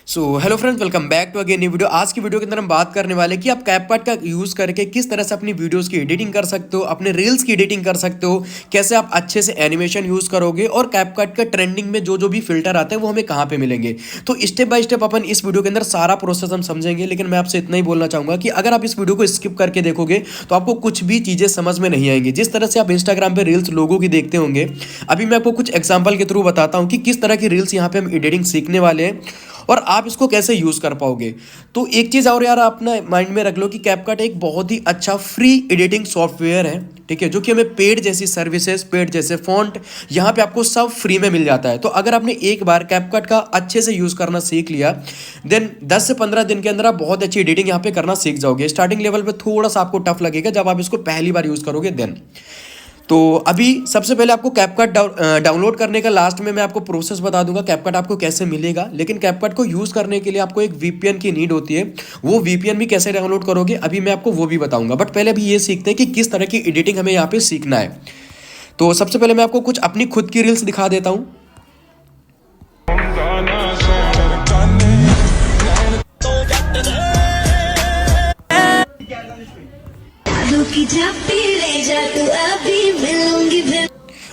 So hello friends, welcome back to again new video. आज की video के अंदर हम बात करने वाले कि आप कैपकट का यूज़ करके किस तरह से अपनी वीडियोस की एडिटिंग कर सकते हो, अपने रील्स की एडिटिंग कर सकते हो, कैसे आप अच्छे से एनिमेशन यूज़ करोगे और कैपकट का ट्रेंडिंग में जो जो भी फिल्टर आते हैं वो हमें कहाँ पे मिलेंगे। तो स्टेप बाय स्टेप अपन इस वीडियो के अंदर सारा प्रोसेस हम समझेंगे। लेकिन मैं आपसे इतना ही बोलना चाहूँगा कि अगर आप इस वीडियो को स्किप करके देखोगे तो आपको कुछ भी चीज़ें समझ में नहीं आएंगी। जिस तरह से आप इंस्टाग्राम पर रील्स लोगों की देखते होंगे, अभी मैं आपको कुछ एग्जाम्पल के थ्रू बताता हूँ कि किस तरह की रील्स यहाँ पे हम एडिटिंग सीखने वाले हैं और आप इसको कैसे यूज़ कर पाओगे। तो एक चीज़ और यार, अपना माइंड में रख लो कि कैपकट एक बहुत ही अच्छा फ्री एडिटिंग सॉफ्टवेयर है, ठीक है, जो कि हमें पेड जैसी सर्विसेज, पेड जैसे फॉन्ट यहाँ पे आपको सब फ्री में मिल जाता है। तो अगर आपने एक बार कैपकट का अच्छे से यूज़ करना सीख लिया, देन 10 से 15 दिन के अंदर आप बहुत अच्छी एडिटिंग यहाँ पे करना सीख जाओगे। स्टार्टिंग लेवल पे थोड़ा सा आपको टफ लगेगा जब आप इसको पहली बार यूज़ करोगे देन। तो अभी सबसे पहले आपको कैपकट डाउनलोड करने का लास्ट में मैं आपको प्रोसेस बता दूंगा कैपकट आपको कैसे मिलेगा। लेकिन कैपकट को यूज़ करने के लिए आपको एक वीपीएन की नीड होती है। वो वीपीएन भी कैसे डाउनलोड करोगे अभी मैं आपको वो भी बताऊंगा। बट पहले अभी ये सीखते हैं कि किस तरह की एडिटिंग हमें यहाँ पे सीखना है। तो सबसे पहले मैं आपको कुछ अपनी खुद की रील्स दिखा देता हूँ।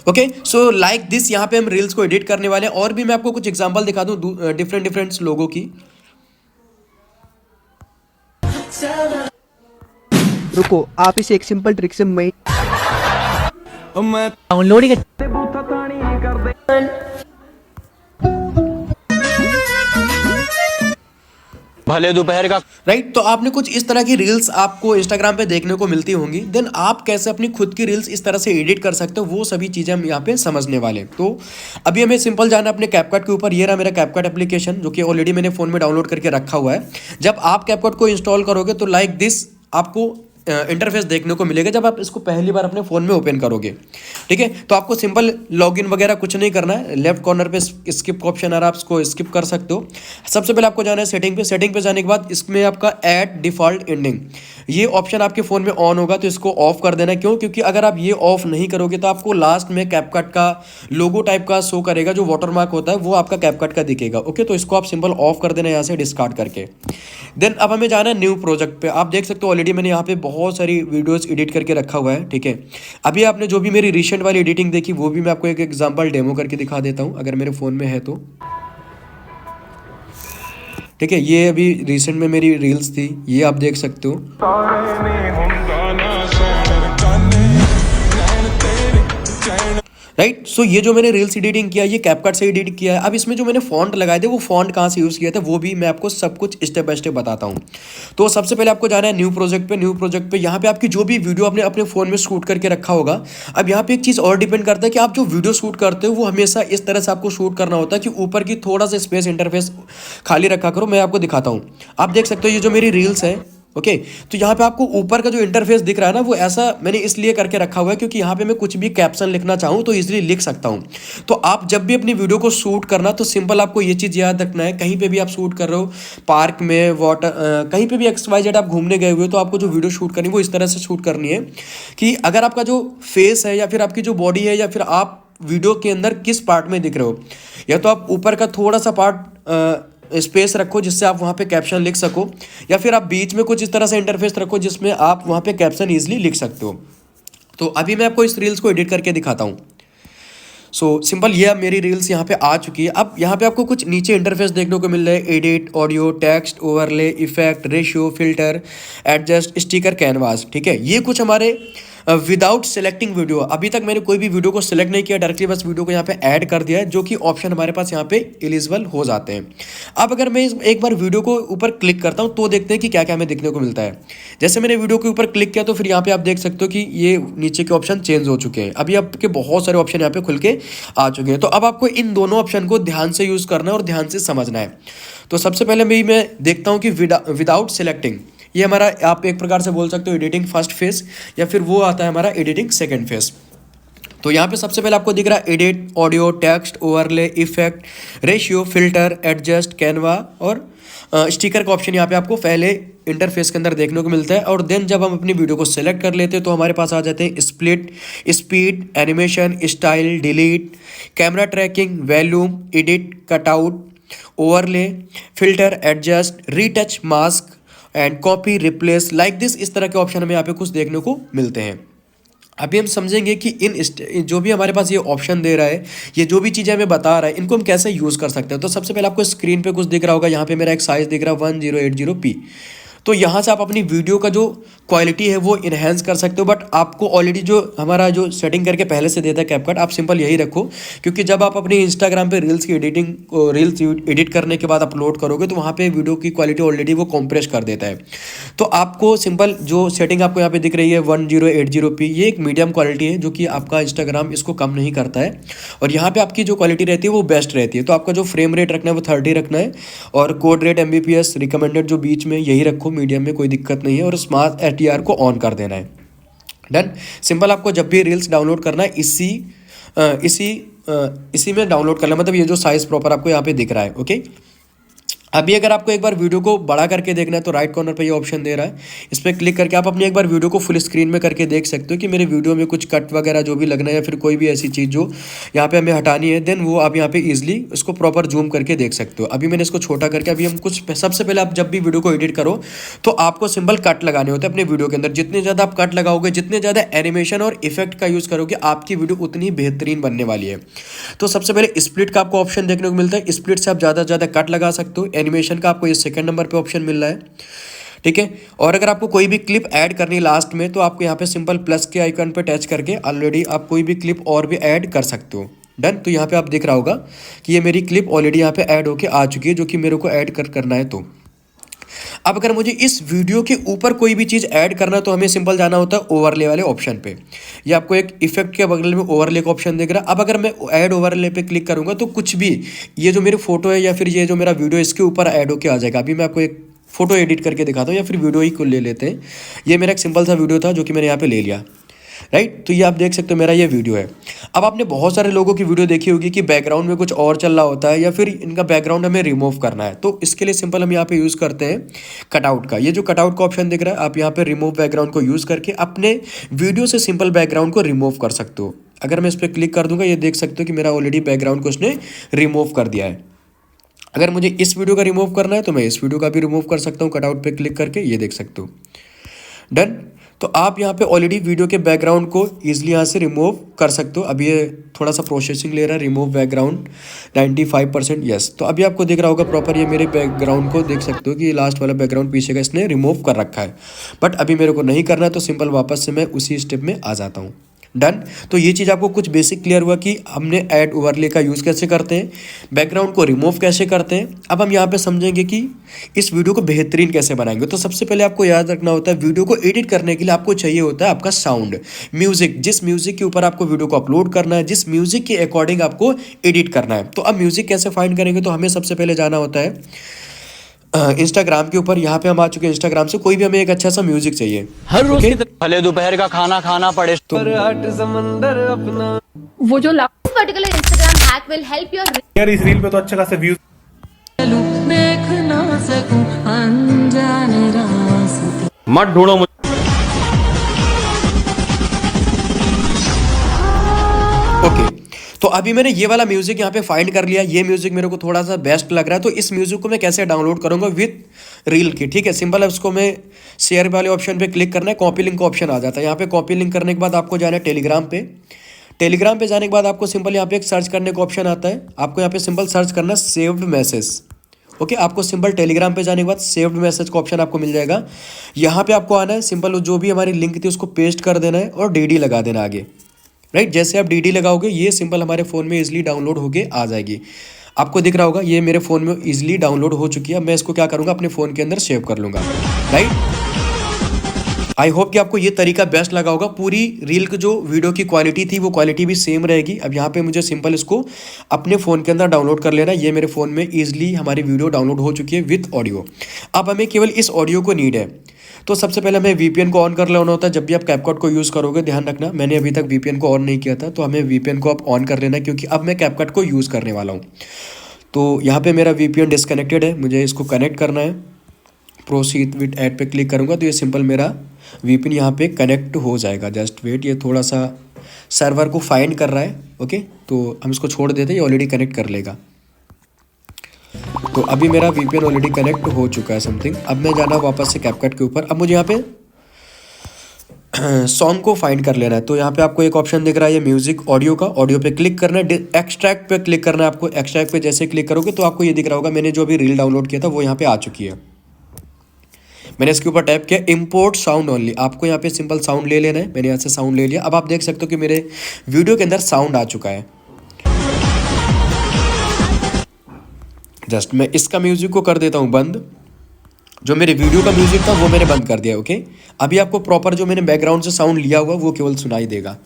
ओके, सो लाइक दिस यहाँ पे हम रील्स को एडिट करने वाले हैं। और भी मैं आपको कुछ एग्जांपल दिखा दूं डिफरेंट डिफरेंट लोगों की। रुको, आप इसे एक सिंपल ट्रिक से मैं डाउनलोडिंग भले दोपहर का राइट। तो आपने कुछ इस तरह की रील्स आपको इंस्टाग्राम पे देखने को मिलती होंगी। देन आप कैसे अपनी खुद की रील्स इस तरह से एडिट कर सकते हो वो सभी चीज़ें हम यहाँ पे समझने वाले हैं। तो अभी हमें सिंपल जाना अपने कैपकट के ऊपर। ये रहा मेरा कैपकट एप्लीकेशन जो कि ऑलरेडी मैंने फ़ोन में डाउनलोड करके रखा हुआ है। जब आप कैपकट को इंस्टॉल करोगे तो लाइक दिस आपको इंटरफेस देखने को मिलेगा जब आप इसको पहली बार अपने फ़ोन में ओपन करोगे, ठीक है। तो आपको सिंपल लॉगिन वगैरह कुछ नहीं करना है। लेफ्ट कॉर्नर पे स्किप का ऑप्शन आ रहा है, आप इसको स्किप कर सकते हो। सबसे पहले आपको जाना है सेटिंग पे। सेटिंग पे जाने के बाद इसमें आपका ऐड डिफ़ॉल्ट एंडिंग, ये ऑप्शन आपके फ़ोन में ऑन होगा तो इसको ऑफ कर देना। क्यों? क्योंकि अगर आप ये ऑफ नहीं करोगे तो आपको लास्ट में कैपकट का लोगो टाइप का शो करेगा, जो वाटरमार्क होता है वो आपका कैपकट का दिखेगा। ओके, तो इसको आप सिंपल ऑफ कर देना यहाँ से डिस्कार्ड करके। देन अब हमें जाना है न्यू प्रोजेक्ट पे। आप देख सकते हो ऑलरेडी मैंने यहाँ पे बहुत सारी वीडियोस एडिट करके रखा हुआ है, ठीक है। अभी आपने जो भी मेरी रिसेंट वाली एडिटिंग देखी वो भी मैं आपको एक एग्जांपल डेमो करके दिखा देता हूँ अगर मेरे फ़ोन में है तो, ठीक है। ये अभी रिसेंट में मेरी रील्स थी, ये आप देख सकते हो। राइट। सो ये जो मैंने रील्स एडिटिंग किया ये कैपकट से एडिट किया है। अब इसमें जो मैंने फॉन्ट लगाए थे वो फॉन्ट कहाँ से यूज़ किया था वो भी मैं आपको सब कुछ स्टेप बाय स्टेप बताता हूँ। तो सबसे पहले आपको जाना है न्यू प्रोजेक्ट पे। न्यू प्रोजेक्ट पे यहाँ पे आपकी जो भी वीडियो आपने अपने फ़ोन में शूट करके रखा होगा। अब यहाँ पे एक चीज़ और डिपेंड करता है कि आप जो वीडियो शूट करते हो वो हमेशा इस तरह से आपको शूट करना होता है कि ऊपर की थोड़ा सा स्पेस इंटरफेस खाली रखा करो। मैं आपको दिखाता हूँ। आप देख सकते हो ये जो मेरी रील्स है, ओके। तो यहाँ पे आपको ऊपर का जो इंटरफेस दिख रहा है ना, वो ऐसा मैंने इसलिए करके रखा हुआ है क्योंकि यहाँ पे मैं कुछ भी कैप्शन लिखना चाहूँ तो इजीली लिख सकता हूँ। तो आप जब भी अपनी वीडियो को शूट करना तो सिंपल आपको ये चीज़ याद रखना है, कहीं पे भी आप शूट कर रहे हो, पार्क में, वाटर, कहीं पे भी XYZ आप घूमने गए हुए हो, तो आपको जो वीडियो शूट करनी है वो इस तरह से शूट करनी है कि अगर आपका जो फेस है या फिर आपकी जो बॉडी है या फिर आप वीडियो के अंदर किस पार्ट में दिख रहे हो, या तो आप ऊपर का थोड़ा सा पार्ट स्पेस रखो जिससे आप वहाँ पे कैप्शन लिख सको, या फिर आप बीच में कुछ इस तरह से इंटरफेस रखो जिसमें आप वहाँ पे कैप्शन ईजिली लिख सकते हो। तो अभी मैं आपको इस रील्स को एडिट करके दिखाता हूँ। सो सिंपल ये अब मेरी रील्स यहाँ पे आ चुकी है। अब यहाँ पे आपको कुछ नीचे इंटरफेस देखने को मिल रहा है, edit, audio, text, overlay, effect, ratio, filter, adjust, sticker, canvas, ठीक है। ये कुछ हमारे विदाउट सेलेक्टिंग वीडियो, अभी तक मैंने कोई भी वीडियो को सिलेक्ट नहीं किया, डायरेक्टली बस वीडियो को यहाँ पे ऐड कर दिया है, जो कि ऑप्शन हमारे पास यहाँ पे एलिजिबल हो जाते हैं। अब अगर मैं एक बार वीडियो को ऊपर क्लिक करता हूँ तो देखते हैं कि क्या क्या हमें देखने को मिलता है। जैसे मैंने वीडियो के ऊपर क्लिक किया तो फिर यहाँ पे आप देख सकते हो कि ये नीचे के ऑप्शन चेंज हो चुके हैं। अभी आपके बहुत सारे ऑप्शन यहाँ पे खुल के आ चुके हैं। तो अब आपको इन दोनों ऑप्शन को ध्यान से यूज़ करना है और ध्यान से समझना है। तो सबसे पहले मैं देखता हूँ कि विदाउट सेलेक्टिंग, ये हमारा आप एक प्रकार से बोल सकते हो एडिटिंग फर्स्ट फेज, या फिर वो आता है हमारा एडिटिंग सेकंड फेज। तो यहाँ पे सबसे पहले आपको दिख रहा है edit, audio, text, overlay, effect, ratio, filter, adjust, Canva और स्टिकर का ऑप्शन यहाँ पे आपको पहले इंटरफेस के अंदर देखने को मिलता है। और देन जब हम अपनी वीडियो को सेलेक्ट कर लेते हैं तो हमारे पास आ जाते हैं split, speed, animation, style, delete, camera tracking, volume, edit, cutout, overlay, filter, adjust, retouch, mask and copy, replace, like this, इस तरह के ऑप्शन हमें यहाँ पे कुछ देखने को मिलते हैं। अभी हम समझेंगे कि जो भी हमारे पास ये ऑप्शन दे रहा है, ये जो भी चीज़ें हमें बता रहा है, इनको हम कैसे यूज़ कर सकते हैं। तो सबसे पहले आपको स्क्रीन पे कुछ दिख रहा होगा, यहाँ पे मेरा एक साइज़ दिख रहा है 1080p। तो यहाँ से आप अपनी वीडियो का जो क्वालिटी है वो इन्हेंस कर सकते हो, बट आपको ऑलरेडी जो हमारा जो सेटिंग करके पहले से देता है कैपकट, आप सिंपल यही रखो, क्योंकि जब आप अपनी इंस्टाग्राम पे रील्स एडिट करने के बाद अपलोड करोगे तो वहाँ पे वीडियो की क्वालिटी ऑलरेडी वो कॉम्प्रेस कर देता है। तो आपको सिंपल जो सेटिंग आपको यहाँ पे दिख रही है 1080p, ये एक मीडियम क्वालिटी है जो कि आपका इंस्टाग्राम इसको कम नहीं करता है, और यहाँ पे आपकी जो क्वालिटी रहती है वो बेस्ट रहती है। तो आपका जो फ्रेम रेट रखना है वो 30 रखना है, और कोड रेट mbps रिकमेंडेड जो बीच में यही रखो, मीडियम में कोई दिक्कत नहीं है, और स्मार्ट एटीआर को ऑन कर देना है। डन। सिंपल आपको जब भी रील्स डाउनलोड करना है इसी में डाउनलोड करना है, मतलब ये जो साइज़ प्रॉपर आपको यहाँ पे दिख रहा है। ओके, अभी अगर आपको एक बार वीडियो को बड़ा करके देखना है तो राइट कॉर्नर पे ये ऑप्शन दे रहा है, इस पर क्लिक करके आप अपनी एक बार वीडियो को फुल स्क्रीन में करके देख सकते हो कि मेरे वीडियो में कुछ कट वगैरह जो भी लगना है या फिर कोई भी ऐसी चीज़ जो यहाँ पे हमें हटानी है, देन वो आप यहाँ पे इजीली इसको प्रॉपर जूम करके देख सकते हो। अभी मैंने इसको छोटा करके, अभी हम कुछ सबसे पहले आप जब भी वीडियो को एडिट करो तो आपको सिंपल कट लगाने होते हैं अपने वीडियो के अंदर। जितने ज़्यादा आप कट लगाओगे, जितने ज़्यादा एनिमेशन और इफेक्ट का यूज़ करोगे, आपकी वीडियो उतनी बेहतरीन बनने वाली है। तो सबसे पहले स्प्लिट का आपको ऑप्शन देखने को मिलता है, स्प्लिट से आप ज़्यादा से ज़्यादा कट लगा सकते हो। एनिमेशन का आपको सेकंड नंबर पे ऑप्शन मिल रहा है, ठीक है। और अगर आपको कोई भी क्लिप ऐड करनी लास्ट में तो आपको यहाँ पे सिंपल प्लस के आइकन पे टच करके ऑलरेडी आप कोई भी क्लिप और भी ऐड कर सकते हो। डन। तो यहाँ पे आप दिख रहा होगा कि ये मेरी क्लिप ऑलरेडी यहाँ पे ऐड होके आ चुकी है, जो कि मेरे को ऐड करना है। तो अब अगर मुझे इस वीडियो के ऊपर कोई भी चीज़ ऐड करना तो हमें सिंपल जाना होता है ओवरले वाले ऑप्शन पे। ये आपको एक इफेक्ट के बगल में ओवरले का ऑप्शन दिख रहा है। अब अगर मैं ऐड ओवरले पे क्लिक करूंगा तो कुछ भी ये जो मेरी फोटो है या फिर ये जो मेरा वीडियो इसके ऊपर ऐड होके आ जाएगा। अभी मैं आपको एक फोटो एडिट करके दिखाता हूँ, या फिर वीडियो ही को ले लेते हैं। ये मेरा एक सिंपल सा वीडियो था जो कि मैंने यहाँ पे ले लिया, राइट। तो ये आप देख सकते हो मेरा ये वीडियो है। अब आपने बहुत सारे लोगों की वीडियो देखी होगी कि बैकग्राउंड में कुछ और चल रहा होता है, या फिर इनका बैकग्राउंड हमें रिमूव करना है। तो इसके लिए सिंपल हम यहाँ पे यूज़ करते हैं कटआउट का। ये जो कटआउट का ऑप्शन दिख रहा है, आप यहाँ पे रिमूव बैकग्राउंड को यूज़ करके अपने वीडियो से सिंपल बैकग्राउंड को रिमूव कर सकते हो। अगर मैं इस पर क्लिक कर दूंगा, ये देख सकते हो कि मेरा ऑलरेडी बैकग्राउंड को उसने रिमूव कर दिया है। अगर मुझे इस वीडियो का रिमूव करना है तो मैं इस वीडियो का भी रिमूव कर सकता हूँ कटआउट पे क्लिक करके, ये देख सकते हो। डन। तो आप यहाँ पे ऑलरेडी वीडियो के बैकग्राउंड को ईजिली यहाँ से रिमूव कर सकते हो। अभी ये थोड़ा सा प्रोसेसिंग ले रहा है, रिमूव बैकग्राउंड 95%, यस। तो अभी आपको दिख रहा होगा प्रॉपर, ये मेरे बैकग्राउंड को देख सकते हो कि ये लास्ट वाला बैकग्राउंड पीछे का इसने रिमूव कर रखा है। बट अभी मेरे को नहीं करना है, तो सिंपल वापस से मैं उसी स्टेप में आ जाता हूँ। डन। तो ये चीज़ आपको कुछ बेसिक क्लियर हुआ कि हमने ऐड ओवरले का यूज़ कैसे करते हैं, बैकग्राउंड को रिमूव कैसे करते हैं। अब हम यहाँ पे समझेंगे कि इस वीडियो को बेहतरीन कैसे बनाएंगे। तो सबसे पहले आपको याद रखना होता है, वीडियो को एडिट करने के लिए आपको चाहिए होता है आपका साउंड, म्यूजिक। जिस म्यूजिक के ऊपर आपको वीडियो को अपलोड करना है, जिस म्यूजिक के अकॉर्डिंग आपको एडिट करना है। तो अब म्यूजिक कैसे फाइंड करेंगे, तो हमें सबसे पहले जाना होता है इंस्टाग्राम के ऊपर। यहाँ पे हम आ चुके हैं इंस्टाग्राम से, कोई भी हमें एक अच्छा सा म्यूजिक चाहिए हर रोज की तरह भले दोपहर का खाना खाना पड़े तो वो जो This particular Instagram hack will help your यार इस रील पे तो अच्छे खासे व्यूज मत ढूंढो मुझे। ओके। तो अभी मैंने ये वाला म्यूजिक यहाँ पे फाइंड कर लिया। ये म्यूजिक मेरे को थोड़ा सा बेस्ट लग रहा है, तो इस म्यूजिक को मैं कैसे डाउनलोड करूंगा विथ रील की, ठीक है। सिंपल है, उसको मैं शेयर वाले ऑप्शन पे क्लिक करना है, कॉपी लिंक का ऑप्शन आ जाता है। यहाँ पे कॉपी लिंक करने के बाद आपको जाना है टेलीग्राम पे। टेलीग्राम पे जाने के बाद आपको सिंपल यहाँ पे एक सर्च करने का ऑप्शन आता है। आपको यहाँ पे सिंपल सर्च करना है सेव्ड मैसेज। ओके, आपको सिंपल टेलीग्राम पे जाने के बाद सेव्ड मैसेज का ऑप्शन आपको मिल जाएगा। यहाँ पे आपको आना है, सिंपल जो भी हमारी लिंक थी उसको पेस्ट कर देना है और डीडी लगा देना आगे, राइट। जैसे आप डीडी लगाओगे ये सिंपल हमारे फ़ोन में इजीली डाउनलोड होके आ जाएगी। आपको दिख रहा होगा ये मेरे फ़ोन में इजीली डाउनलोड हो चुकी है। मैं इसको क्या करूँगा, अपने फ़ोन के अंदर सेव कर लूँगा, राइट। आई होप कि आपको ये तरीका बेस्ट लगा होगा। पूरी रील की जो वीडियो की क्वालिटी थी वो क्वालिटी भी सेम रहेगी। अब यहाँ पे मुझे सिंपल इसको अपने फ़ोन के अंदर डाउनलोड कर लेना। ये मेरे फ़ोन में ईजिली हमारी वीडियो डाउनलोड हो चुकी है विथ ऑडियो। अब हमें केवल इस ऑडियो को नीड है। तो सबसे पहले हमें VPN को ऑन कर लेना होता है। जब भी आप कैपकट को यूज़ करोगे ध्यान रखना, मैंने अभी तक VPN को ऑन नहीं किया था, तो हमें VPN को आप ऑन कर लेना, क्योंकि अब मैं कैपकट को यूज़ करने वाला हूँ। तो यहाँ पे मेरा VPN डिसकनेक्टेड है, मुझे इसको कनेक्ट करना है। प्रोसीड विथ ऐड पे क्लिक करूँगा तो ये सिंपल मेरा VPN यहाँ पे कनेक्ट हो जाएगा। जस्ट वेट, ये थोड़ा सा सर्वर को फाइंड कर रहा है। ओके, तो हम इसको छोड़ देते हैं, ये ऑलरेडी कनेक्ट कर लेगा। तो अभी मेरा VPN ऑलरेडी कनेक्ट हो चुका है समथिंग। अब मैं जाना वापस से कैपकट के ऊपर। अब मुझे यहाँ पे सॉन्ग को फाइंड कर लेना है। तो यहाँ पे आपको एक ऑप्शन दिख रहा है ये म्यूजिक ऑडियो का, ऑडियो पे क्लिक करना है, एक्सट्रैक्ट पे क्लिक करना है आपको। एक्सट्रैक्ट पे जैसे क्लिक करोगे तो आपको ये दिख रहा होगा, मैंने जो अभी रील डाउनलोड किया था वो यहाँ पे आ चुकी है। मैंने इसके ऊपर टैप किया, इंपोर्ट साउंड ओनली। आपको यहाँ पे सिंपल साउंड ले लेना है। मैंने यहाँ से साउंड ले लिया। अब आप देख सकते हो कि मेरे वीडियो के अंदर साउंड आ चुका है। जस्ट मैं इसका म्यूजिक को कर देता हूँ बंद। जो मेरे वीडियो का म्यूजिक था वो मैंने बंद कर दिया। ओके, अभी आपको प्रॉपर जो मैंने बैकग्राउंड से साउंड लिया हुआ वो केवल सुनाई देगा।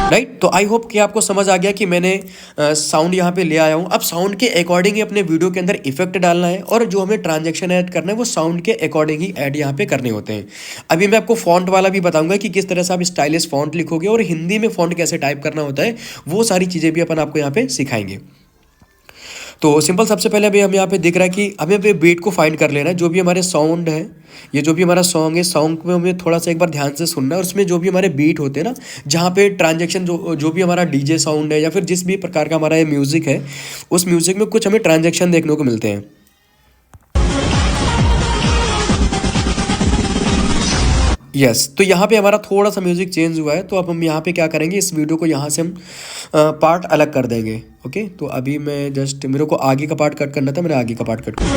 राइट, तो आई होप कि आपको समझ आ गया कि मैंने साउंड यहाँ पे ले आया हूँ। अब साउंड के अकॉर्डिंग ही अपने वीडियो के अंदर इफेक्ट डालना है, और जो हमें ट्रांजैक्शन ऐड करना है वो साउंड के अकॉर्डिंग ही ऐड यहाँ पे करने होते हैं। अभी मैं आपको फॉन्ट वाला भी बताऊंगा कि किस तरह से आप स्टाइलिश फॉन्ट लिखोगे और हिंदी में फॉन्ट कैसे टाइप करना होता है, वो सारी चीज़ें भी अपन आपको यहाँ पे सिखाएंगे। तो सिंपल सबसे पहले अभी हम यहाँ पे दिख रहा है कि हमें पे बीट को फाइंड कर लेना है। जो भी हमारे साउंड है, ये जो भी हमारा सॉन्ग है, सॉन्ग में हमें थोड़ा सा एक बार ध्यान से सुनना है। और उसमें जो भी हमारे बीट होते हैं ना, जहाँ पे ट्रांजैक्शन जो भी हमारा डीजे साउंड है या फिर जिस भी प्रकार का हमारा ये म्यूज़िक है, उस म्यूज़िक में कुछ हमें ट्रांजैक्शन देखने को मिलते हैं। यस, तो यहाँ पे हमारा थोड़ा सा म्यूज़िक चेंज हुआ है। तो अब हम यहाँ पे क्या करेंगे, इस वीडियो को यहाँ से हम पार्ट अलग कर देंगे। ओके, तो अभी मैं जस्ट, मेरे को आगे का पार्ट कट करना था, मैंने आगे का पार्ट कट कर दिया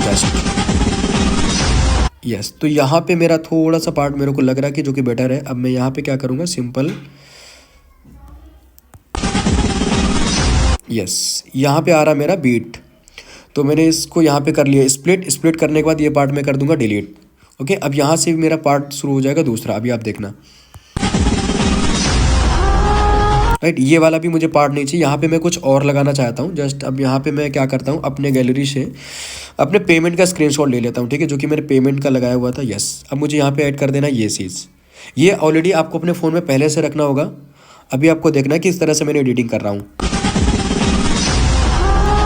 जस्ट। यस, तो यहाँ पे मेरा थोड़ा सा पार्ट मेरे को लग रहा है कि जो कि बेटर है। अब मैं यहाँ पे क्या करूँगा, सिंपल यस, यहाँ पे आ रहा मेरा बीट, तो मैंने इसको यहाँ पे कर लिया स्प्लिट। स्प्लिट करने के बाद ये पार्ट मैं कर दूंगा डिलीट। ओके, अब यहाँ से भी मेरा पार्ट शुरू हो जाएगा दूसरा। अभी आप देखना, राइट, ये वाला भी मुझे पार्ट नहीं चाहिए। यहाँ पे मैं कुछ और लगाना चाहता हूँ। जस्ट अब यहाँ पे मैं क्या करता हूँ, अपने गैलरी से अपने पेमेंट का स्क्रीनशॉट ले लेता हूँ, ठीक है, जो कि मैंने पेमेंट का लगाया हुआ था। यस, अब मुझे यहाँ पे ऐड कर देना ये चीज़। ये ऑलरेडी आपको अपने फ़ोन में पहले से रखना होगा। अभी आपको देखना है कि इस तरह से मैंने एडिटिंग कर रहा हूँ।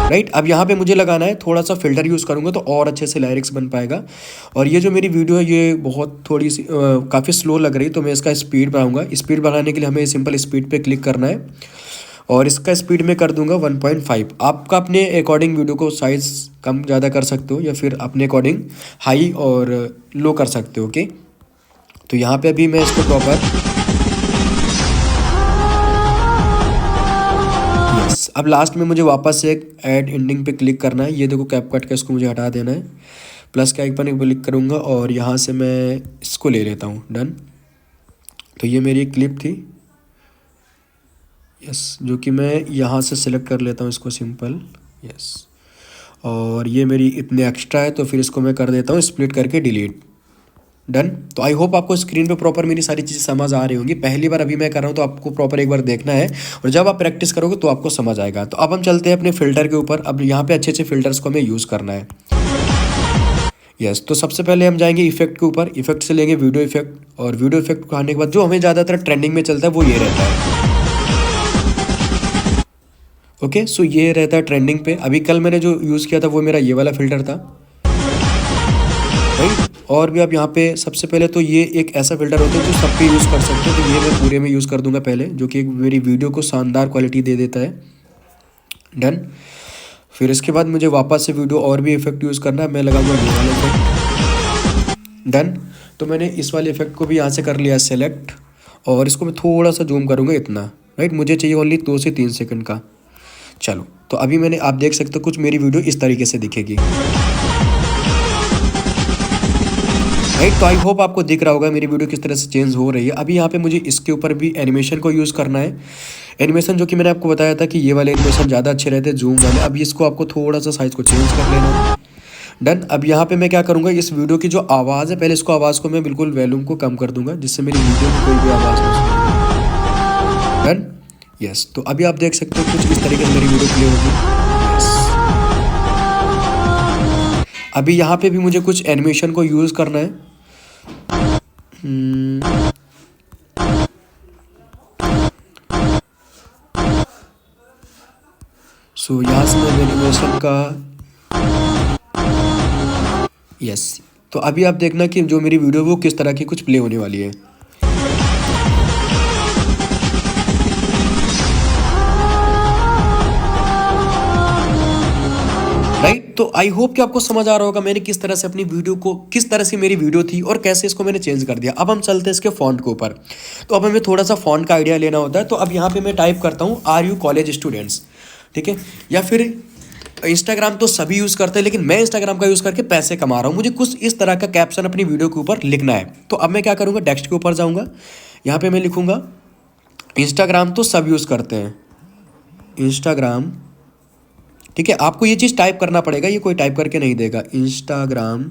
राइट, अब यहाँ पे मुझे लगाना है, थोड़ा सा फिल्टर यूज़ करूँगा तो और अच्छे से लिरिक्स बन पाएगा। और ये जो मेरी वीडियो है ये बहुत थोड़ी सी काफ़ी स्लो लग रही है, तो मैं इसका स्पीड बढ़ाऊँगा। स्पीड बढ़ाने के लिए हमें सिंपल स्पीड पे क्लिक करना है और इसका स्पीड में कर दूंगा 1.5। आपका अपने अकॉर्डिंग वीडियो को साइज़ कम ज़्यादा कर सकते हो या फिर अपने अकॉर्डिंग हाई और लो कर सकते हो। ओके, तो यहाँ पे अभी मैं इसको प्रॉपर अब लास्ट में मुझे वापस से एक ऐड एंडिंग पे क्लिक करना है। ये देखो कैपकट का, इसको मुझे हटा देना है। प्लस के आइकन पे क्लिक करूँगा और यहाँ से मैं इसको ले लेता हूँ, डन। तो ये मेरी क्लिप थी, यस, जो कि मैं यहाँ से सिलेक्ट कर लेता हूँ इसको सिंपल, यस। और ये मेरी इतने एक्स्ट्रा है तो फिर इसको मैं कर देता हूँ स्प्लिट करके डिलीट, डन। तो आई होप आपको स्क्रीन पे प्रॉपर मेरी सारी चीज़ें समझ आ रही होंगी। पहली बार अभी मैं कर रहा हूँ तो आपको प्रॉपर एक बार देखना है, और जब आप प्रैक्टिस करोगे तो आपको समझ आएगा। तो अब हम चलते हैं अपने फ़िल्टर के ऊपर। अब यहाँ पे अच्छे अच्छे फ़िल्टर्स को हमें यूज़ करना है। यस, तो सबसे पहले हम जाएंगे इफेक्ट के ऊपर। इफेक्ट से लेंगे वीडियो इफेक्ट, और वीडियो इफेक्ट को आने के बाद जो हमें ज़्यादातर ट्रेंडिंग में चलता है वो ये रहता है। ओके, सो ये रहता है ट्रेंडिंग पे। अभी कल मैंने जो यूज़ किया था वो मेरा ये वाला फ़िल्टर था, राइट। और भी आप यहाँ पे सबसे पहले तो ये एक ऐसा फ़िल्टर होता है जो सब पे यूज़ कर सकते हो, तो ये मैं पूरे में यूज़ कर दूंगा पहले, जो कि मेरी वीडियो को शानदार क्वालिटी दे देता है, डन। फिर इसके बाद मुझे वापस से वीडियो और भी इफेक्ट यूज़ करना है। मैं लगाऊंगा ये वाला इफेक्ट, डन। तो मैंने इस वाले इफेक्ट को भी यहाँ से कर लिया सेलेक्ट, और इसको मैं थोड़ा सा जूम करूँगा इतना, राइट। मुझे चाहिए ओनली 2 से 3 सेकंड का। चलो, तो अभी मैंने, आप देख सकते हो कुछ मेरी वीडियो इस तरीके से दिखेगी, राइट। तो आई होप आपको दिख रहा होगा मेरी वीडियो किस तरह से चेंज हो रही है। अभी यहाँ पे मुझे इसके ऊपर भी एनिमेशन को यूज़ करना है। एनिमेशन जो कि मैंने आपको बताया था कि ये वाले एनिमेशन ज़्यादा अच्छे रहते हैं, जूम वाले। अब इसको आपको थोड़ा सा साइज़ को चेंज कर लेना है, डन। अब यहाँ पे मैं क्या करूँगा, इस वीडियो की जो आवाज़ है, पहले इसको आवाज़ को मैं बिल्कुल वॉल्यूम को कम कर दूँगा, जिससे मेरी वीडियो में कोई भी आवाज़ ना सुने, डन। यस, तो अभी आप देख सकते हो कुछ इस तरीके से मेरी वीडियो प्ले होगी। अभी यहाँ पे भी मुझे कुछ एनिमेशन को यूज़ करना है। सो यहाँ से मैं एनिमेशन का, यस। तो अभी आप देखना कि जो मेरी वीडियो वो किस तरह की कुछ प्ले होने वाली है। राइट। तो आई होप कि आपको समझ आ रहा होगा मैंने किस तरह से अपनी वीडियो को, किस तरह से मेरी वीडियो थी और कैसे इसको मैंने चेंज कर दिया। अब हम चलते हैं इसके फॉन्ट के ऊपर। तो अब हमें थोड़ा सा फॉन्ट का आइडिया लेना होता है। तो अब यहाँ पे मैं टाइप करता हूँ आर यू कॉलेज स्टूडेंट्स, ठीक है। या फिर इंस्टाग्राम तो सभी यूज़ करते हैं, लेकिन मैं इंस्टाग्राम का यूज़ करके पैसे कमा रहा हूँ, मुझे कुछ इस तरह का कैप्शन अपनी वीडियो के ऊपर लिखना है। तो अब मैं क्या करूँगा, टेक्स्ट के ऊपर जाऊँगा, यहाँ पे मैं लिखूँगा इंस्टाग्राम तो सब यूज़ करते हैं, इंस्टाग्राम, ठीक है। आपको ये चीज़ टाइप करना पड़ेगा, ये कोई टाइप करके नहीं देगा। इंस्टाग्राम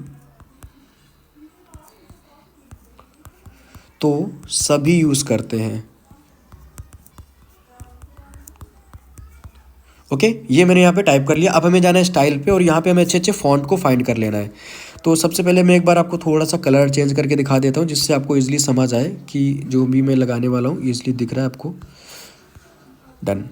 तो सभी यूज़ करते हैं, ओके। ये मैंने यहाँ पे टाइप कर लिया। अब हमें जाना है स्टाइल पे और यहाँ पे हमें अच्छे अच्छे फॉन्ट को फाइंड कर लेना है। तो सबसे पहले मैं एक बार आपको थोड़ा सा कलर चेंज करके दिखा देता हूँ, जिससे आपको इजीली समझ आए कि जो भी मैं लगाने वाला हूँ इजीली दिख रहा है आपको। Done,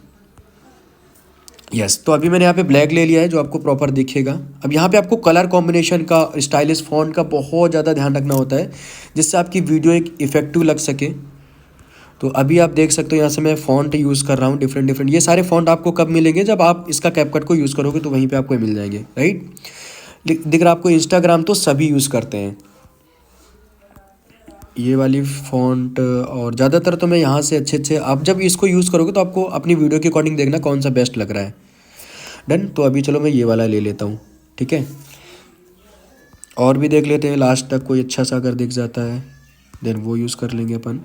yes. तो अभी मैंने यहाँ पे ब्लैक ले लिया है जो आपको प्रॉपर दिखेगा। अब यहाँ पे आपको कलर कॉम्बिनेशन का, स्टाइलिश फॉन्ट का बहुत ज़्यादा ध्यान रखना होता है, जिससे आपकी वीडियो एक इफेक्टिव लग सके। तो अभी आप देख सकते हो यहाँ से मैं फ़ॉन्ट यूज़ कर रहा हूँ डिफरेंट डिफरेंट। ये सारे फ़ॉन्ट आपको कब मिलेंगे, जब आप इसका कैपकट को यूज़ करोगे तो वहीं पे आपको मिल जाएंगे, राइट। दिख रहा आपको इंस्टाग्राम तो सभी यूज़ करते हैं, ये वाली फ़ॉन्ट। और ज़्यादातर तो मैं यहाँ से अच्छे अच्छे, आप जब इसको यूज़ करोगे तो आपको अपनी वीडियो के अकॉर्डिंग देखना कौन सा बेस्ट लग रहा है। डन। तो अभी चलो मैं ये वाला ले लेता हूँ, ठीक है। और भी देख लेते हैं, लास्ट तक कोई अच्छा सा अगर दिख जाता है देन वो यूज़ कर लेंगे अपन।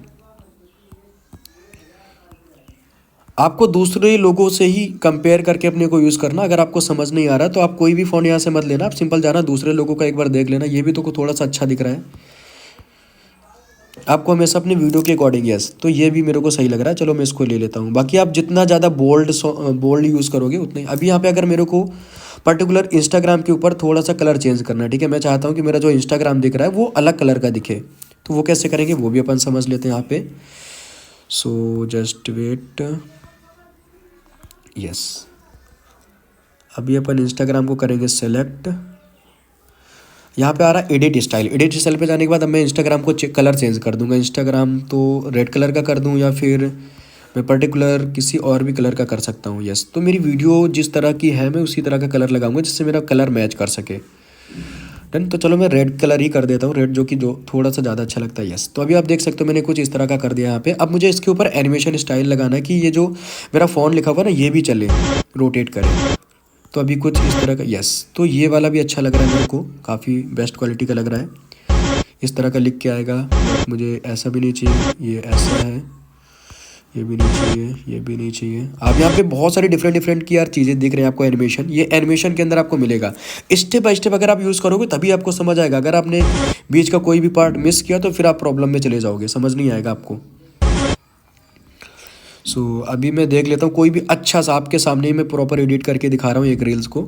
आपको दूसरे लोगों से ही कंपेयर करके अपने को यूज़ करना। अगर आपको समझ नहीं आ रहा तो आप कोई भी फ़ोन यहाँ से मत लेना, आप सिंपल जाना दूसरे लोगों का एक बार देख लेना, ये भी तो थोड़ा सा अच्छा दिख रहा है आपको हमेशा अपनी वीडियो के अकॉर्डिंग। यस, तो ये भी मेरे को सही लग रहा है, चलो मैं इसको ले लेता हूँ। बाकी आप जितना ज़्यादा बोल्ड यूज़ करोगे उतना ही। अभी यहाँ पे अगर मेरे को पर्टिकुलर इंस्टाग्राम के ऊपर थोड़ा सा कलर चेंज करना है, ठीक है। मैं चाहता हूँ कि मेरा जो इंस्टाग्राम दिख रहा है वो अलग कलर का दिखे, तो वो कैसे करेंगे वो भी अपन समझ लेते हैं यहाँ पे। So just wait, yes. अभी अपन इंस्टाग्राम को करेंगे सेलेक्ट। यहाँ पे आ रहा है एडिट स्टाइल। एडिट स्टाइल पे जाने के बाद अब मैं इंस्टाग्राम को कलर चेंज कर दूंगा। इंस्टाग्राम तो रेड कलर का कर दूं या फिर मैं पर्टिकुलर किसी और भी कलर का कर सकता हूँ। यस, तो मेरी वीडियो जिस तरह की है मैं उसी तरह का कलर लगाऊंगा जिससे मेरा कलर मैच कर सके। डन। तो चलो मैं रेड कलर ही कर देता हूँ, रेड जो थोड़ा सा ज़्यादा अच्छा लगता है। यस, तो अभी आप देख सकते हो मैंने कुछ इस तरह का कर दिया यहाँ पे। अब मुझे इसके ऊपर एनिमेशन स्टाइल लगाना है कि ये जो मेरा फ़ोन लिखा हुआ ना ये भी चले, रोटेट करे। तो अभी कुछ इस तरह का, यस। तो ये वाला भी अच्छा लग रहा है मेरे को, काफ़ी बेस्ट क्वालिटी का लग रहा है। इस तरह का लिख के आएगा, मुझे ऐसा भी नहीं चाहिए, ये ऐसा है, ये भी नहीं चाहिए, ये भी नहीं चाहिए। आप यहाँ पे बहुत सारी डिफरेंट की यार चीज़ें दिख रही हैं आपको। एनिमेशन, ये एनिमेशन के अंदर आपको मिलेगा। स्टेप बाय स्टेप अगर आप यूज़ करोगे तभी आपको समझ आएगा। अगर आपने बीच का कोई भी पार्ट मिस किया तो फिर आप प्रॉब्लम में चले जाओगे, समझ नहीं आएगा आपको। सो अभी मैं देख लेता हूँ कोई भी अच्छा सा, आपके सामने ही मैं प्रॉपर एडिट करके दिखा रहा हूँ एक रील्स को।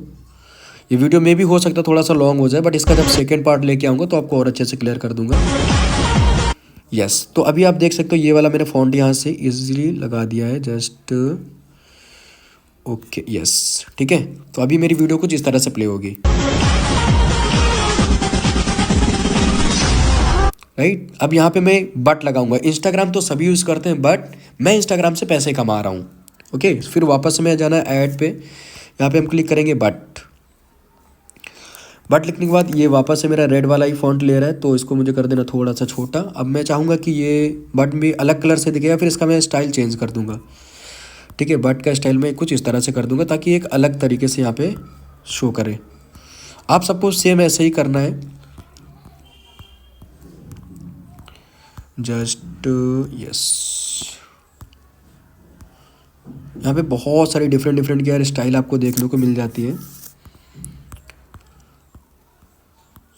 ये वीडियो में भी हो सकता है थोड़ा सा लॉन्ग हो जाए, बट इसका जब सेकंड पार्ट लेके आऊँगा तो आपको और अच्छे से क्लियर कर दूंगा। यस, तो अभी आप देख सकते हो ये वाला मैंने फॉन्ट यहाँ से इजीली लगा दिया है, जस्ट ओके। यस, ठीक है। तो अभी मेरी वीडियो कुछ इस तरह से प्ले होगी, राइट। अब यहाँ पे मैं बट लगाऊंगा। इंस्टाग्राम तो सभी यूज़ करते हैं बट मैं इंस्टाग्राम से पैसे कमा रहा हूँ, ओके। फिर वापस में जाना है ऐड पे, यहाँ पे हम क्लिक करेंगे बट लिखने के बाद ये वापस से मेरा रेड वाला ही फॉन्ट ले रहा है, तो इसको मुझे कर देना थोड़ा सा छोटा। अब मैं चाहूँगा कि ये बट भी अलग कलर से दिखेगा, फिर इसका मैं स्टाइल चेंज कर दूँगा, ठीक है। बट का स्टाइल मैं कुछ इस तरह से कर दूँगा ताकि एक अलग तरीके से यहाँ पे शो करे। आप सबको सेम ऐसे ही करना है, जस्ट यस। यहाँ पे बहुत सारी डिफरेंट की यार स्टाइल आपको देखने को मिल जाती है।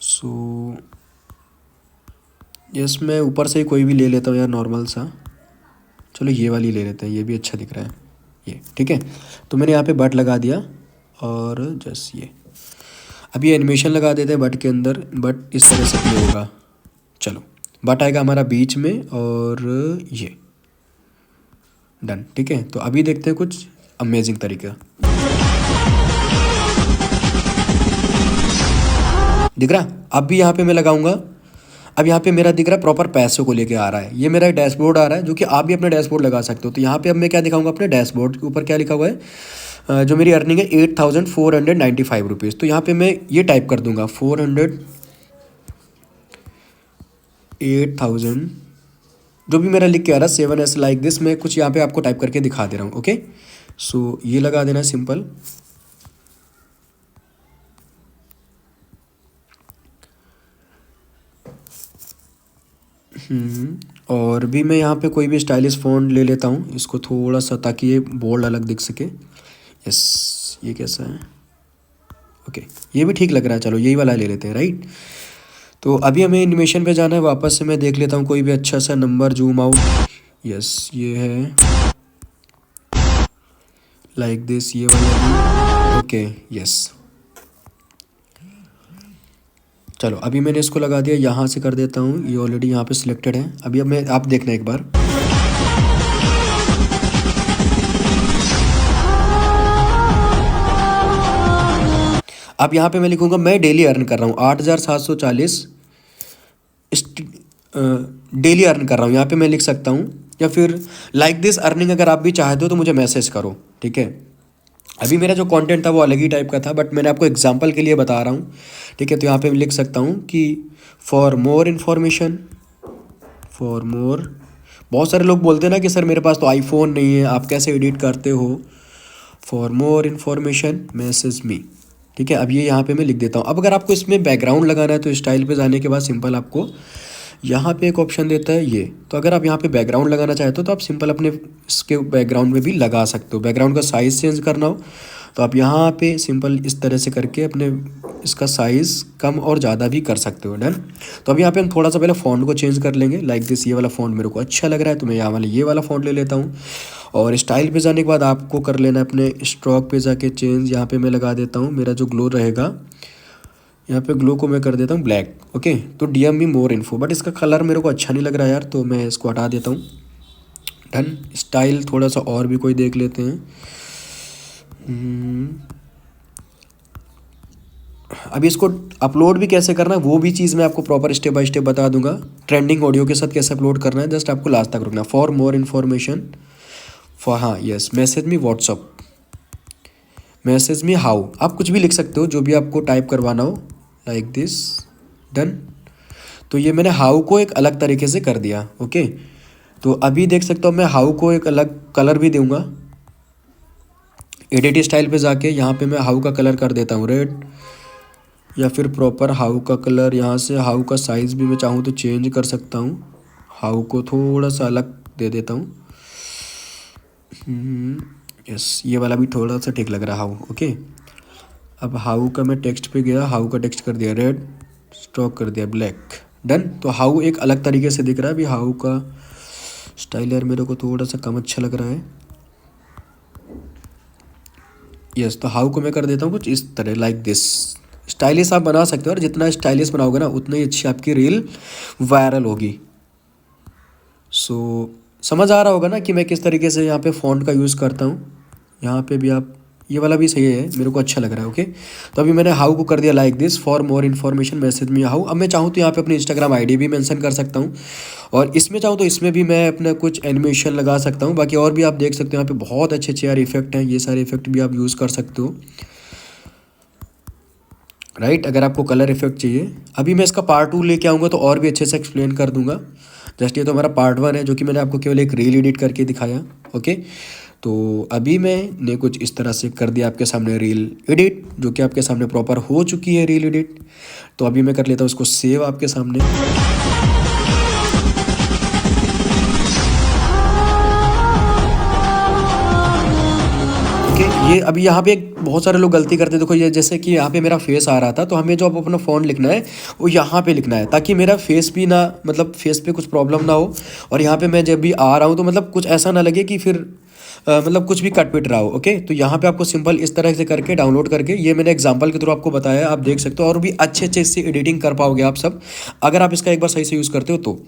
सो यस, मैं ऊपर से ही कोई भी ले लेता हूँ यार नॉर्मल सा। चलो ये वाली ले लेते हैं, ये भी अच्छा दिख रहा है ये, ठीक है। तो मैंने यहाँ पे बट लगा दिया और जस्ट ये। अब ये एनिमेशन लगा देते हैं बट के अंदर, बट इस तरह से प्ले होगा। चलो बट आएगा हमारा बीच में और ये डन, ठीक है। तो अभी देखते हैं कुछ अमेजिंग तरीका दिख रहा। अब भी यहाँ पे मैं लगाऊंगा। अब यहाँ पे मेरा दिख रहा है प्रॉपर पैसों को लेके आ रहा है। ये मेरा डैशबोर्ड आ रहा है जो कि आप भी अपना डैशबोर्ड लगा सकते हो। तो यहाँ पे अब मैं क्या दिखाऊंगा, अपने डैशबोर्ड के ऊपर क्या लिखा हुआ है, जो मेरी अर्निंग है 8495 रुपीज़। तो यहाँ पे मैं ये टाइप कर दूंगा 8000 जो भी मेरा लिख के आ रहा है 7S लाइक दिस, मैं कुछ यहाँ पे आपको टाइप करके दिखा दे रहा हूँ। ओके, सो ये लगा देना सिंपल। और भी मैं यहाँ पे कोई भी स्टाइलिश फ़ॉन्ट ले लेता हूँ इसको थोड़ा सा, ताकि ये बोल्ड अलग दिख सके। यस, ये कैसा है? ओके, ये भी ठीक लग रहा है, चलो यही वाला ले लेते हैं, राइट। तो अभी हमें एनिमेशन पे जाना है, वापस से मैं देख लेता हूँ कोई भी अच्छा सा नंबर, जूम आउट। यस, ये है लाइक दिस, ये वाला। ओके, यस, चलो अभी मैंने इसको लगा दिया, यहाँ से कर देता हूँ, ये ऑलरेडी यहाँ पे सिलेक्टेड है। अभी अब मैं आप देखना एक बार, अब यहाँ पे मैं लिखूँगा मैं डेली अर्न कर रहा हूँ 8740 डेली अर्न कर रहा हूँ, यहाँ पे मैं लिख सकता हूँ। या फिर लाइक दिस अर्निंग अगर आप भी चाहते हो तो मुझे मैसेज करो, ठीक है। अभी मेरा जो कंटेंट था वो अलग ही टाइप का था, बट मैंने आपको एग्जांपल के लिए बता रहा हूँ, ठीक है। तो यहाँ पे मैं लिख सकता हूँ कि for more information, for more, बहुत सारे लोग बोलते हैं ना कि सर मेरे पास तो आईफोन नहीं है, आप कैसे एडिट करते हो। For more information message me, ठीक है। अब ये यहाँ पे मैं लिख देता हूँ। अब अगर आपको इसमें बैकग्राउंड लगाना है तो स्टाइल पे जाने के बाद सिंपल आपको यहाँ पे एक ऑप्शन देता है ये, तो अगर आप यहाँ पे बैकग्राउंड लगाना चाहते हो तो आप सिंपल अपने इसके बैकग्राउंड में भी लगा सकते हो। बैकग्राउंड का साइज़ चेंज करना हो तो आप यहाँ पे सिंपल इस तरह से करके अपने इसका साइज़ कम और ज़्यादा भी कर सकते हो। डन। तो अब यहाँ पे हम थोड़ा सा पहले फ़ॉन्ट को चेंज कर लेंगे। लाइक दिस, ये वाला फ़ॉन्ट मेरे को अच्छा लग रहा है तो मैं यहाँ वाले ये वाला फ़ॉन्ट ले लेता हूँ। और स्टाइल पे जाने के बाद आपको कर लेना है अपने स्ट्रोक पे जाके चेंज, यहाँ पे मैं लगा देता हूँ मेरा जो ग्लो रहेगा, यहाँ पे ग्लो को मैं कर देता हूँ ब्लैक। ओके, तो DM me more info, but इसका कलर मेरे को अच्छा नहीं लग रहा है यार, तो मैं इसको हटा देता हूँ। डन। स्टाइल थोड़ा सा और भी कोई देख लेते हैं। अभी इसको अपलोड भी कैसे करना है वो भी चीज़ मैं आपको प्रॉपर स्टेप बाय स्टेप बता दूंगा। ट्रेंडिंग ऑडियो के साथ कैसे अपलोड करना है, जस्ट आपको लास्ट तक रुकना। फॉर मोर इन्फॉर्मेशन, फॉर, हाँ yes, message me WhatsApp, message me how, आप कुछ भी लिख सकते हो जो भी आपको टाइप करवाना हो, लाइक दिस। डन। तो ये मैंने हाउ को एक अलग तरीके से कर दिया। ओके, तो अभी देख सकते हो मैं हाउ को एक अलग कलर भी दूंगा। एडिट स्टाइल पे जाके यहाँ पे मैं हाउ का कलर कर देता हूँ रेड, या फिर प्रॉपर हाउ का कलर। यहाँ से हाउ का साइज़ भी मैं चाहूँ तो चेंज कर सकता हूँ, हाउ को थोड़ा सा अलग दे देता हूँ। यस, ये वाला भी थोड़ा सा ठीक लग रहा है हाउ। ओके, अब हाउ का मैं टेक्स्ट पे गया, हाउ का टेक्स्ट कर दिया रेड, स्ट्रोक कर दिया ब्लैक। डन। तो हाउ एक अलग तरीके से दिख रहा है। अभी हाउ का स्टाइल यार मेरे को थोड़ा सा कम अच्छा लग रहा है। यस, तो हाउ को मैं कर देता हूँ कुछ इस तरह, लाइक दिस। स्टाइलिश आप बना सकते हो, और जितना स्टाइलिश बनाओगे ना उतना ही अच्छी आपकी रील वायरल होगी। सो समझ आ रहा होगा ना कि मैं किस तरीके से यहाँ पे फ़ॉन्ट का यूज़ करता हूँ। यहाँ पे भी आप, ये वाला भी सही है, मेरे को अच्छा लग रहा है। ओके, तो अभी मैंने हाउ को कर दिया like this, for more information message me how. अब मैं चाहूँ तो यहाँ पे अपनी इंस्टाग्राम आईडी भी मेंशन कर सकता हूँ, और इसमें चाहूँ तो इसमें भी मैं अपना कुछ एनिमेशन लगा सकता हूँ। बाकी और भी आप देख सकते हो यहाँ पे बहुत अच्छे अच्छे यार इफेक्ट हैं, ये सारे इफेक्ट भी आप यूज़ कर सकते हो, राइट। अगर आपको कलर इफेक्ट चाहिए, अभी मैं इसका पार्ट 2 लेके आऊँगा तो और भी अच्छे से एक्सप्लेन कर दूंगा। जस्ट ये तो हमारा पार्ट 1 है जो कि मैंने आपको केवल एक रील एडिट करके दिखाया। ओके, तो अभी मैंने कुछ इस तरह से कर दिया आपके सामने रील एडिट, जो कि आपके सामने प्रॉपर हो चुकी है रील एडिट। तो अभी मैं कर लेता हूँ इसको सेव आपके सामने। ये अभी यहाँ पे बहुत सारे लोग गलती करते हैं। देखो ये जैसे कि यहाँ पे मेरा फेस आ रहा था, तो हमें जो अब अपना फ़ॉन्ट लिखना है वो यहाँ पे लिखना है, ताकि मेरा फेस भी ना, मतलब फेस पे कुछ प्रॉब्लम ना हो। और यहाँ पे मैं जब भी आ रहा हूँ तो मतलब कुछ ऐसा ना लगे कि फिर मतलब कुछ भी कट पिट रहा हो। ओके, तो यहाँ पे आपको सिंपल इस तरह से करके डाउनलोड करके, ये मैंने एग्जांपल के थ्रू आपको बताया, आप देख सकते हो, और भी अच्छे अच्छे इससे एडिटिंग कर पाओगे आप सब, अगर आप इसका एक बार सही से यूज़ करते हो तो।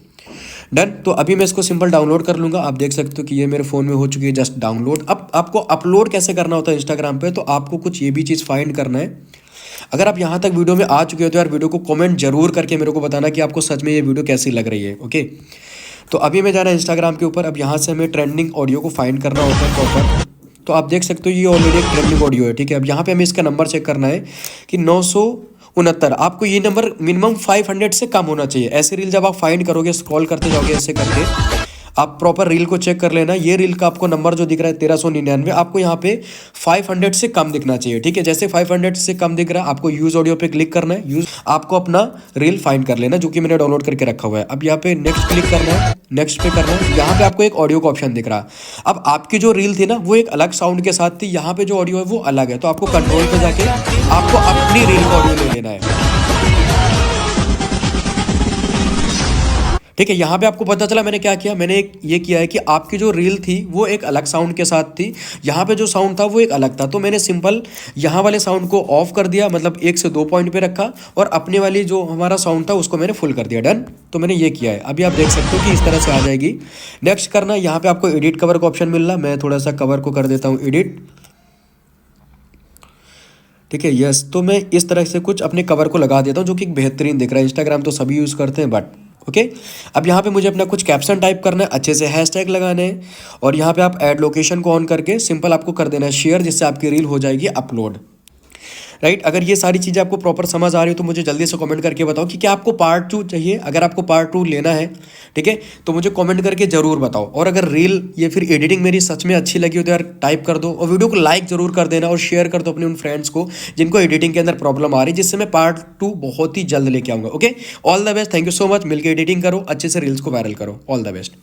डन। तो अभी मैं इसको सिंपल डाउनलोड कर लूँगा। आप देख सकते हो कि ये मेरे फ़ोन में हो चुकी है जस्ट डाउनलोड। अब आपको अपलोड कैसे करना होता है इंस्टाग्राम पे, तो आपको कुछ ये भी चीज़ फाइंड करना है। अगर आप यहाँ तक वीडियो में आ चुके हो तो यार वीडियो को कमेंट जरूर करके मेरे को बताना कि आपको सच में ये वीडियो कैसी लग रही है। ओके, तो अभी मैं जा रहा है इंस्टाग्राम के ऊपर। अब यहाँ से हमें ट्रेंडिंग ऑडियो को फाइंड करना होता है प्रॉपर। तो आप देख सकते हो ये ऑलरेडी एक ट्रेंडिंग ऑडियो है, ठीक है। अब यहाँ पे हमें इसका नंबर चेक करना है कि 969। आपको ये नंबर मिनिमम 500 से कम होना चाहिए। ऐसे रील जब आप फाइंड करोगे, स्क्रॉल करते जाओगे ऐसे करके, आप प्रॉपर रील को चेक कर लेना। ये रील का आपको नंबर जो दिख रहा है 1399, आपको यहाँ पे 500 से कम दिखना चाहिए, ठीक है। जैसे 500 से कम दिख रहा है, आपको यूज ऑडियो पे क्लिक करना है। यूज आपको अपना रील फाइंड कर लेना, जो कि मैंने डाउनलोड करके रखा हुआ है। अब यहाँ पे नेक्स्ट क्लिक करना है, नेक्स्ट पे करना है। यहाँ पे आपको एक ऑडियो का ऑप्शन दिख रहा है। अब आपकी जो रील थी ना वो एक अलग साउंड के साथ थी, यहाँ पे जो ऑडियो है वो अलग है। तो आपको कंट्रोल पे जाके आपको अपनी रील का ऑडियो ले लेना है, ठीक है। यहाँ पे आपको पता चला मैंने क्या किया, मैंने एक ये किया है कि आपकी जो रील थी वो एक अलग साउंड के साथ थी, यहाँ पे जो साउंड था वो एक अलग था। तो मैंने सिंपल यहाँ वाले साउंड को ऑफ कर दिया, मतलब 1 से 2 पॉइंट पे रखा, और अपने वाली जो हमारा साउंड था उसको मैंने फुल कर दिया। डन। तो मैंने ये किया है। अभी आप देख सकते हो कि इस तरह से आ जाएगी। नेक्स्ट करना, यहाँ पे आपको एडिट कवर का ऑप्शन मिल रहा है। मैं थोड़ा सा कवर को कर देता हूँ एडिट, ठीक है। यस, तो मैं इस तरह से कुछ अपने कवर को लगा देता हूँ जो कि बेहतरीन दिख रहा है। इंस्टाग्राम तो सभी यूज़ करते हैं, बट ओके। अब यहाँ पे मुझे अपना कुछ कैप्शन टाइप करना है, अच्छे से हैशटैग लगाने हैं, और यहाँ पे आप ऐड लोकेशन को ऑन करके सिंपल आपको कर देना है शेयर, जिससे आपकी रील हो जाएगी अपलोड, राइट। अगर ये सारी चीज़ें आपको प्रॉपर समझ आ रही हो तो मुझे जल्दी से कमेंट करके बताओ कि क्या आपको पार्ट 2 चाहिए। अगर आपको पार्ट 2 लेना है, ठीक है, तो मुझे कमेंट करके ज़रूर बताओ। और अगर रील या फिर एडिटिंग मेरी सच में अच्छी लगी हो तो यार टाइप कर दो, और वीडियो को लाइक ज़रूर कर देना, और शेयर कर दो अपने उन फ्रेंड्स को जिनको एडिटिंग के अंदर प्रॉब्लम आ रही है, जिससे मैं पार्ट 2 बहुत ही जल्द लेके आऊँगा। Okay, all the best, thank you so much. मिलकर एडिटिंग करो, अच्छे से रील्स को वायरल करो। All the best.